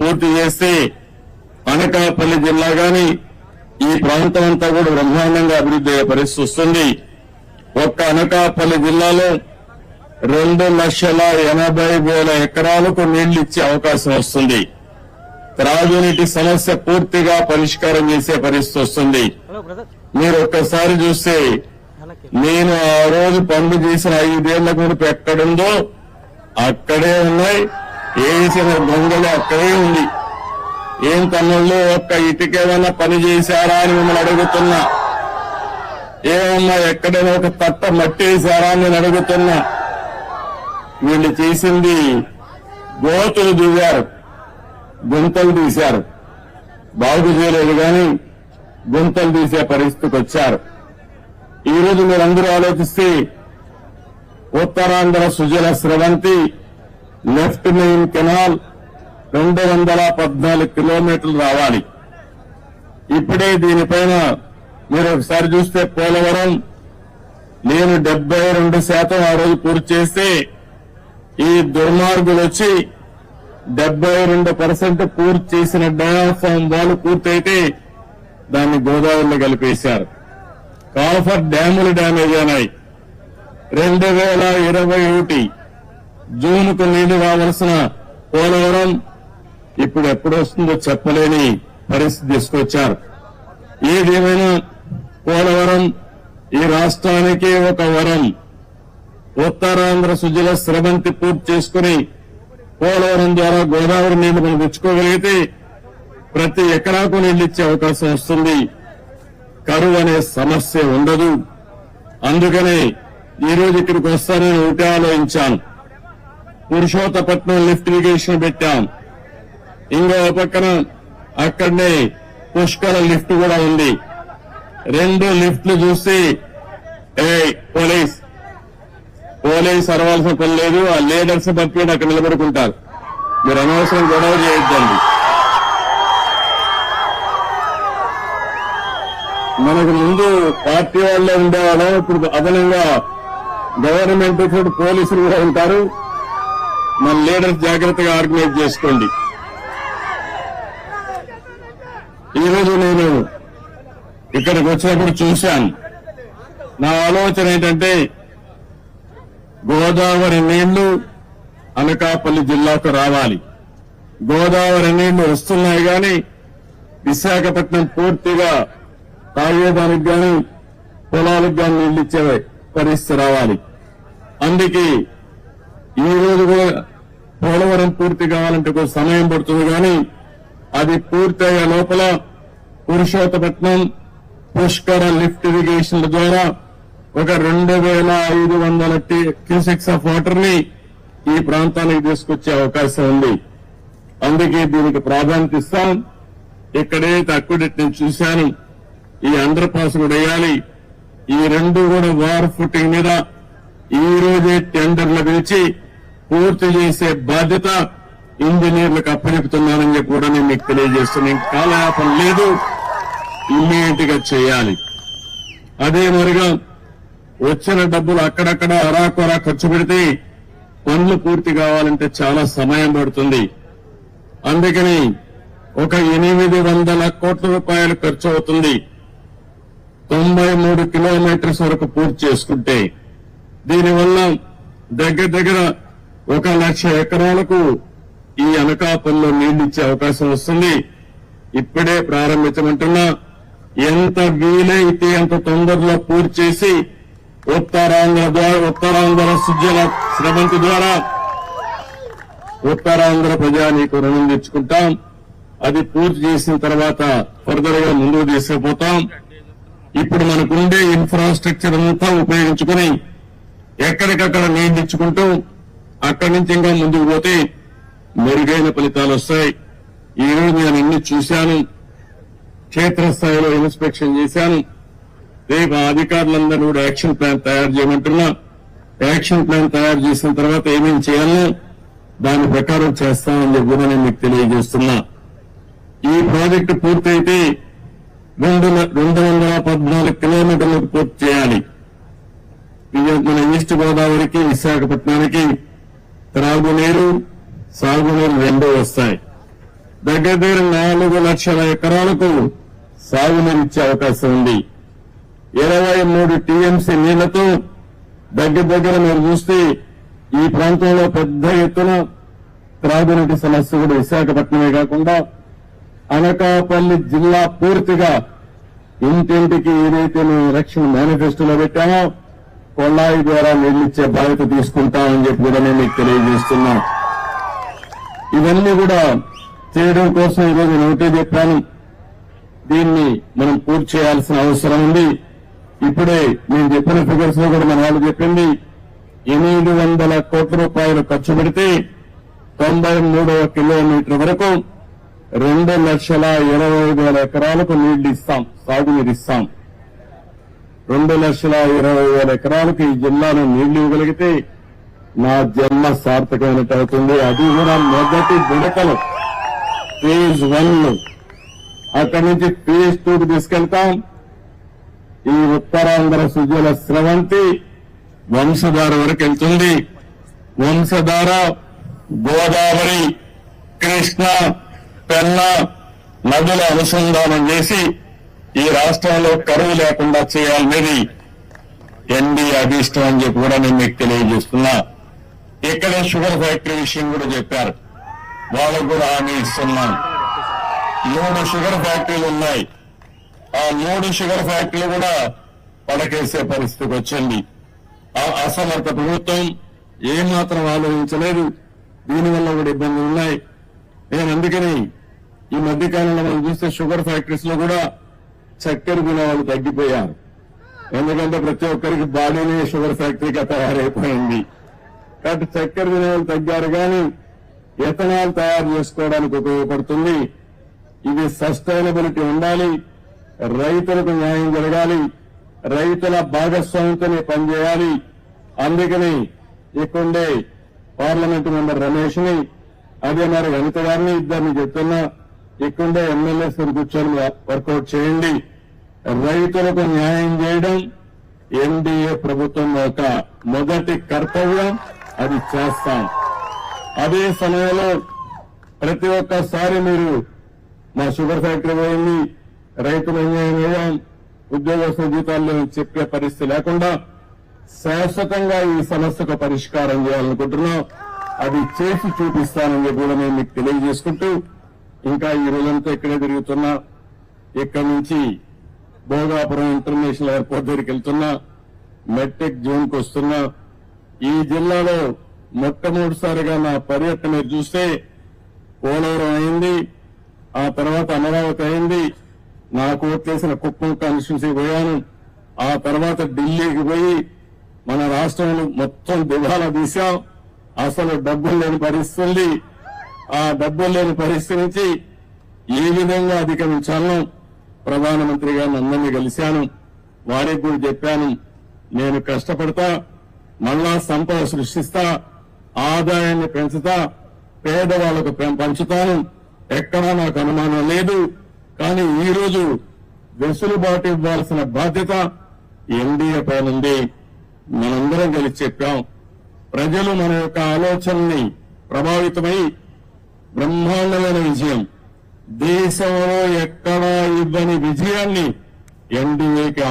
పూర్తి చేస్తే అనకాపల్లి జిల్లా గాని ఈ ప్రాంతం అంతా కూడా బ్రహ్మాండంగా అభివృద్ధి అయ్యే పరిస్థితి వస్తుంది. ఒక్క అనకాపల్లి జిల్లాలో 2,80,000 ఎకరాలకు నీళ్లు ఇచ్చే అవకాశం వస్తుంది. త్రాగునీటి సమస్య పూర్తిగా పరిష్కారం చేసే పరిస్థితి వస్తుంది. మీరు ఒక్కసారి చూస్తే నేను ఆ రోజు పనులు చేసిన 5 ఏళ్ల మునుపు ఎక్కడుందో అక్కడే ఉన్నాయి, వేసిన దొంగలు అక్కడే ఉంది. ఏం తమ్ముళ్ళు ఒక్క ఇటుకేమైనా పని చేశారా అని మిమ్మల్ని అడుగుతున్నా. ఏమన్నా ఎక్కడైనా ఒక తట్ట మట్టి వేశారా అని నేను అడుగుతున్నా. వీళ్ళు చేసింది గోతులు దిగారు, గుంతలు తీశారు, బాగు చేయలేదు కానీ గుంతలు తీసే పరిస్థితికి వచ్చారు. ఈ రోజు మీరందరూ ఆలోచిస్తే Uttarandhra Sujala Sravanthi left main canal 214 కిలోమీటర్లు రావాలి. ఇప్పుడే దీనిపైన మీరు ఒకసారి చూస్తే పోలవరం నేను 72% ఆ రోజు పూర్తి చేస్తే ఈ దుర్మార్గులు వచ్చి 72% పూర్తి చేసిన డయాఫామ్ వాళ్ళు పూర్తయితే దాన్ని గోదావరిలో కలిపేశారు. కాఫర్ డ్యాములు డ్యామేజ్ అయినాయి. 2021 జూన్కు నీళ్లు రావాల్సిన పోలవరం ఇప్పుడు ఎప్పుడు వస్తుందో చెప్పలేని పరిస్థితి తీసుకొచ్చారు. ఏదేమైనా పోలవరం ఈ రాష్ట్రానికి ఒక వరం. ఉత్తరాంధ్ర సుజల స్రవంతి పూర్తి చేసుకుని పోలవరం ద్వారా గోదావరి నీళ్లు మనం తెచ్చుకోగలిగితే ప్రతి ఎకరాకు నీళ్లు ఇచ్చే అవకాశం వస్తుంది. కరువు అనే సమస్య ఉండదు. అందుకనే ఈ రోజు ఇక్కడికి వస్తానని ఒకటే ఆలోచించాను. పురుషోత్తపట్నం లిఫ్ట్ ఇరిగేషన్ పెట్టాం. ఇంకో పక్కన అక్కడనే పుష్కర లిఫ్ట్ కూడా ఉంది. 2 లిఫ్ట్లు చూసి పోలీస్ అరవాల్సిన పని లేదు. ఆ లీడర్స్ పంపించి అక్కడ నిలబడుకుంటారు. మీరు అనవసరం గొడవ చేయొద్దండి. మనకు ముందు పార్టీ వాళ్ళే ఉండేవాళ్ళం, ఇప్పుడు అదనంగా గవర్నమెంట్ ఇప్పుడు పోలీసులు కూడా ఉంటారు. మన లీడర్స్ జాగ్రత్తగా ఆర్గనైజ్ చేసుకోండి. ఈరోజు నేను ఇక్కడికి వచ్చినప్పుడు చూశాను. నా ఆలోచన ఏంటంటే గోదావరి నీళ్లు అనకాపల్లి జిల్లాకు రావాలి. గోదావరి నీళ్లు వస్తున్నాయి కానీ విశాఖపట్నం పూర్తిగా తాగేదానికి గాని పొలాలకు గాని నీళ్లు ఇచ్చే పరిస్థితి రావాలి. అందుకే ఈ రోజు కూడా పోలవరం పూర్తి కావాలంటే కొంచెం సమయం పడుతుంది కానీ అది పూర్తయ్యే లోపల పురుషోత్తపట్నం పుష్కర లిఫ్ట్ ఇరిగేషన్ల ద్వారా ఒక 2,500 క్యూసెక్స్ ఆఫ్ వాటర్ ని ఈ ప్రాంతానికి తీసుకొచ్చే అవకాశం ఉంది. అందుకే దీనికి ప్రాధాన్యత ఇస్తాం. ఇక్కడే తక్కువ నేను చూశాను. ఈ అండర్ పాస్ కూడా వేయాలి. ఈ 2 కూడా వార్ ఫుటింగ్ మీద ఈ రోజే టెండర్లు పిలిచి పూర్తి చేసే బాధ్యత ఇంజనీర్లకు అప్పచెపుతున్నానని చెప్పి కూడా నేను మీకు తెలియజేస్తున్నాను. కాలయాపన లేదు, ఇమ్మీడియట్ గా చేయాలి. అదే మరిగా వచ్చిన డబ్బులు అక్కడక్కడ అరాకొరా ఖర్చు పెడితే పనులు పూర్తి కావాలంటే చాలా సమయం పడుతుంది. అందుకని ఒక 800 కోట్ల రూపాయలు ఖర్చు అవుతుంది 93 కిలోమీటర్స్ వరకు పూర్తి చేసుకుంటే. దీనివల్ల దగ్గర 1,00,000 ఎకరాలకు ఈ అనకాపల్లిలో నీళ్లు ఇచ్చే అవకాశం వస్తుంది. ఇప్పుడే ప్రారంభించమంటున్నా. ఎంత వీలైతే అంత తొందరలో పూర్తి చేసి ఉత్తరాంధ్ర సుజల స్రవంతి ద్వారా ఉత్తరాంధ్ర ప్రజానీకు రుణం తెచ్చుకుంటాం. అది పూర్తి చేసిన తర్వాత ఫర్దర్ గా ముందుకు తీసుకుపోతాం. ఇప్పుడు మనకుండే ఇన్ఫ్రాస్ట్రక్చర్ అంతా ఉపయోగించుకుని ఎక్కడికక్కడ నీళ్లు ఇచ్చుకుంటూ అక్కడి నుంచి ఇంకా ముందుకు పోతే మెరుగైన ఫలితాలు వస్తాయి. ఈ రోజు నేను ఇన్ని చూశాను. క్షేత్రస్థాయిలో ఇన్స్పెక్షన్ చేశాను. రేపు అధికారులందరూ కూడా యాక్షన్ ప్లాన్ తయారు చేయమంటున్నా. యాక్షన్ ప్లాన్ తయారు చేసిన తర్వాత ఏమేమి చేయాలో దాని ప్రకారం చేస్తామని చెప్పి కూడా నేను మీకు తెలియజేస్తున్నా. ఈ ప్రాజెక్టు పూర్తయితే 214 కిలోమీటర్లకు పూర్తి చేయాలి. మన ఈస్ట్ గోదావరికి విశాఖపట్నానికి త్రాగునీరు సాగునీరు 2 వస్తాయి. దగ్గర 4 లక్షల ఎకరాలకు సాగునీరిచ్చే అవకాశం ఉంది. 23 టీఎంసీ నీళ్లతో దగ్గర మీరు చూస్తే ఈ ప్రాంతంలో పెద్ద ఎత్తున త్రాగునీటి సమస్య కూడా విశాఖపట్నమే కాకుండా అనకాపల్లి జిల్లా పూర్తిగా ఇంటింటికి ఏదైతే మేము ఎలక్షన్ మేనిఫెస్టోలో పెట్టామో కొల్లాయి ద్వారా నీళ్లిచ్చే బాధ్యత తీసుకుంటామని చెప్పి కూడా నేను మీకు తెలియజేస్తున్నాం. ఇవన్నీ కూడా చేయడం కోసం ఈరోజు నోటే చెప్పాను. దీన్ని మనం పూర్తి చేయాల్సిన అవసరం ఉంది. ఇప్పుడే నేను చెప్పిన ఫిగర్స్ లో కూడా మన వాళ్ళు చెప్పింది 800 కోట్ల రూపాయలు ఖర్చు పెడితే 93వ కిలోమీటర్ వరకు 2,20,000 ఎకరాలకు నీళ్లు ఇస్తాం, సాగునీరు ఇస్తాం. 2,20,000 ఎకరాలకు ఈ జిల్లాలో నీళ్లు ఇవ్వగలిగితే నా జన్మ సార్థకమైనట్టు అవుతుంది. అది కూడా మొదటి విడతలు ఫేజ్ 1. అక్కడి నుంచి ఫేజ్ 2కు తీసుకెళ్తాం. ఈ ఉత్తరాంధ్ర సుజల స్రవంతి వంశధార వరకు వెళ్తుంది. వంశధార గోదావరి, కృష్ణ, పెన్నా నదుల అనుసంధానం చేసి ఈ రాష్ట్రంలో కరువు లేకుండా చేయాలనేది ఎన్డీఏ అభిష్టం అని చెప్పి కూడా నేను మీకు తెలియజేస్తున్నా. ఇక్కడే షుగర్ ఫ్యాక్టరీ విషయం కూడా చెప్పారు. వాళ్ళకు కూడా హామీ ఇస్తున్నాం. 3 షుగర్ ఫ్యాక్టరీలు ఉన్నాయి. ఆ 3 షుగర్ ఫ్యాక్టరీలు కూడా పడకేసే పరిస్థితికి వచ్చింది. ఆ అసమర్థ ప్రభుత్వం ఏమాత్రం ఆలోచించలేదు. దీనివల్ల కూడా ఇబ్బందులు ఉన్నాయి. నేను అందుకని ఈ మధ్యకాలంలో మనం చూస్తే షుగర్ ఫ్యాక్టరీస్ లో కూడా చక్కెర తినే వాళ్ళు తగ్గిపోయారు. ఎందుకంటే ప్రతి ఒక్కరికి బాడీనే షుగర్ ఫ్యాక్టరీగా తయారైపోయింది. కాబట్టి చక్కెర తినే వాళ్ళు తగ్గారు, కానీ ఎథనాల్ తయారు చేసుకోవడానికి ఉపయోగపడుతుంది. ఇది సస్టైనబిలిటీ ఉండాలి, రైతులకు న్యాయం జరగాలి, రైతుల భాగస్వామ్యంతోనే పనిచేయాలి. అందుకని ఇక్కడే పార్లమెంట్ మెంబర్ రమేష్ ని, అదే మరి వనిత గారిని, ఇద్దరిని చెప్తున్నా, ఇక్కడే ఎమ్మెల్యేస్ కూర్చొని వర్కౌట్ చేయండి. రైతులకు న్యాయం చేయడం ఎన్డీఏ ప్రభుత్వం యొక్క మొదటి కర్తవ్యం. అది చేస్తాం. అదే సమయంలో ప్రతి ఒక్కసారి మీరు మా షుగర్ ఫ్యాక్టరీ పోయింది, రైతులు అన్యాయం వేయం, ఉద్యోగస్తుల జీతాల్లో చెప్పే పరిస్థితి లేకుండా శాశ్వతంగా ఈ సమస్యకు పరిష్కారం చేయాలనుకుంటున్నాం. అది చేసి చూపిస్తానని కూడా నేను మీకు తెలియజేసుకుంటూ, ఇంకా ఈ రోజంతా ఇక్కడే తిరుగుతున్నా. ఇక్కడి నుంచి భోగాపురం ఇంటర్నేషనల్ ఎయిర్పోర్ట్ దగ్గరికి వెళ్తున్నా, మెట్రిక్ జోన్ కు వస్తున్నా. ఈ జిల్లాలో మొట్టమొదటిసారిగా నా పర్యటన మీరు చూస్తే పోలవరం అయింది, ఆ తర్వాత అమరావతి అయింది, నాకు ఓట్లేసిన కుప్పం కాన్స్టిట్యున్సీ పోయాను. ఆ తర్వాత ఢిల్లీకి పోయి మన రాష్ట్రంలో మొత్తం దివాలా తీశాం. అసలు డబ్బులు లేని పరిస్థితి. ఆ డబ్బులు లేని పరిస్థితి నుంచి ఏ విధంగా అధిగమించాలో ప్రధానమంత్రి గారిని అందరినీ కలిశాను. వారికి కూడా చెప్పాను, నేను కష్టపడతా, మళ్ళా సంపద సృష్టిస్తా, ఆదాయాన్ని పెంచుతా, పేదవాళ్లకు పంచుతాను, ఎక్కడా నాకు అనుమానం లేదు. కానీ ఈ రోజు వెసులుబాటు ఇవ్వాల్సిన బాధ్యత ఎన్డీఏ పైనుంది. మనందరం కలిసి చెప్పాం. ప్రజలు మన యొక్క ఆలోచనని ప్రభావితమై బ్రహ్మాండమైన విజయం, దేశంలో ఎక్కడా ఇవ్వని విజయాన్ని ఎన్డీఏకి